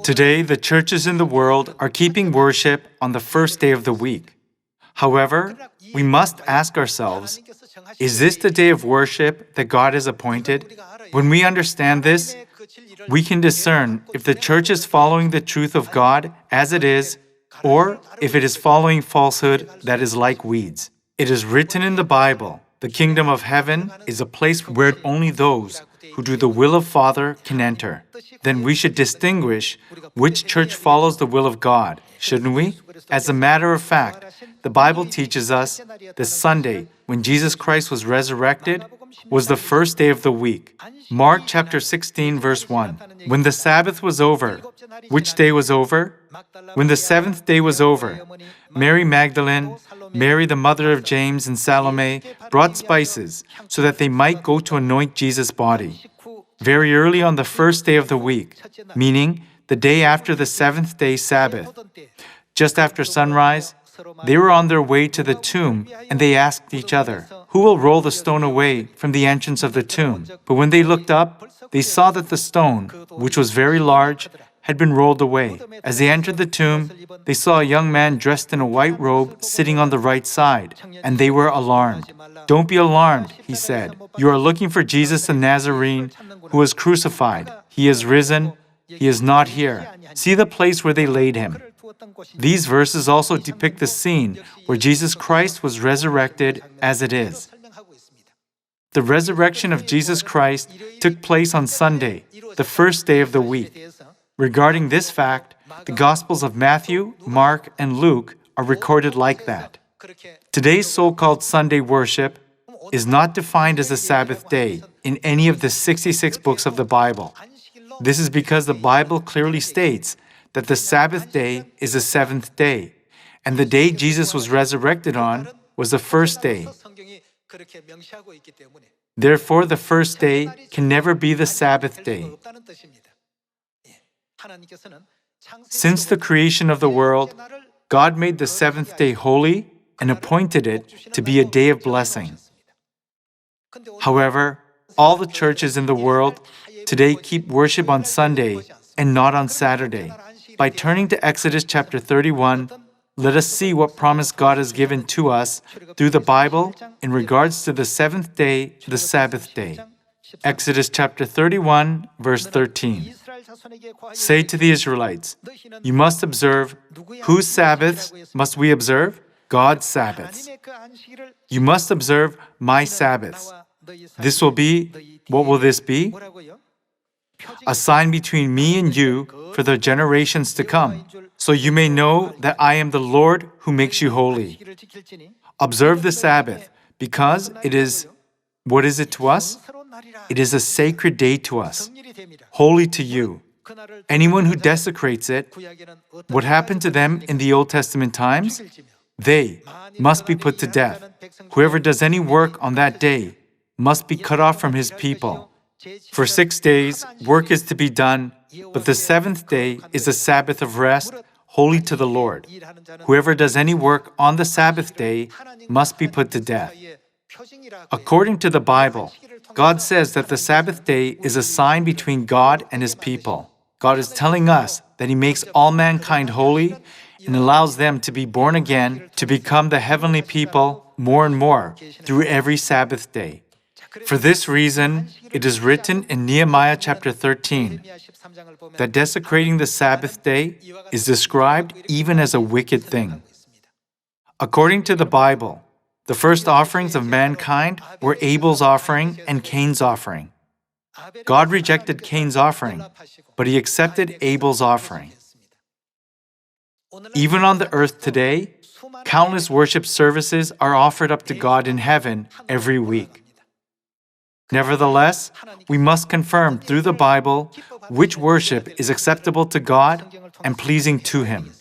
Today, the churches in the world are keeping worship on the first day of the week. However, we must ask ourselves, is this the day of worship that God has appointed? When we understand this, we can discern if the church is following the truth of God as it is, or if it is following falsehood that is like weeds. It is written in the Bible, the kingdom of heaven is a place where only those who do the will of Father can enter. Then we should distinguish which church follows the will of God, shouldn't we? As a matter of fact, the Bible teaches us that Sunday, when Jesus Christ was resurrected, was the first day of the week. Mark chapter 16, verse 1. When the Sabbath was over, which day was over? When the seventh day was over, Mary Magdalene, Mary the mother of James, and Salome brought spices so that they might go to anoint Jesus' body. Very early on the first day of the week, meaning the day after the seventh day Sabbath, just after sunrise, they were on their way to the tomb, and they asked each other, "Who will roll the stone away from the entrance of the tomb?" But when they looked up, they saw that the stone, which was very large, had been rolled away. As they entered the tomb, they saw a young man dressed in a white robe sitting on the right side, and they were alarmed. "Don't be alarmed," he said. "You are looking for Jesus the Nazarene, who was crucified. He is risen. He is not here. See the place where they laid him." These verses also depict the scene where Jesus Christ was resurrected as it is. The resurrection of Jesus Christ took place on Sunday, the first day of the week. Regarding this fact, the Gospels of Matthew, Mark, and Luke are recorded like that. Today's so-called Sunday worship is not defined as a Sabbath day in any of the 66 books of the Bible. This is because the Bible clearly states that the Sabbath day is the seventh day, and the day Jesus was resurrected on was the first day. Therefore, the first day can never be the Sabbath day. Since the creation of the world, God made the seventh day holy and appointed it to be a day of blessing. However, all the churches in the world today keep worship on Sunday and not on Saturday. By turning to Exodus chapter 31, let us see what promise God has given to us through the Bible in regards to the seventh day, the Sabbath day. Exodus chapter 31, verse 13. Say to the Israelites, "You must observe." Whose Sabbaths must we observe? God's Sabbaths. "You must observe my Sabbaths." This will be, what will this be? "A sign between me and you for the generations to come, so you may know that I am the Lord who makes you holy." Observe the Sabbath, because it is, what is it to us? It is a sacred day to us, holy to you. Anyone who desecrates it, what happened to them in the Old Testament times? They must be put to death. Whoever does any work on that day must be cut off from his people. For 6 days, work is to be done, but the seventh day is a Sabbath of rest, holy to the Lord. Whoever does any work on the Sabbath day must be put to death. According to the Bible, God says that the Sabbath day is a sign between God and His people. God is telling us that He makes all mankind holy and allows them to be born again to become the heavenly people more and more through every Sabbath day. For this reason, it is written in Nehemiah chapter 13 that desecrating the Sabbath day is described even as a wicked thing. According to the Bible, the first offerings of mankind were Abel's offering and Cain's offering. God rejected Cain's offering, but He accepted Abel's offering. Even on the earth today, countless worship services are offered up to God in heaven every week. Nevertheless, we must confirm through the Bible which worship is acceptable to God and pleasing to Him.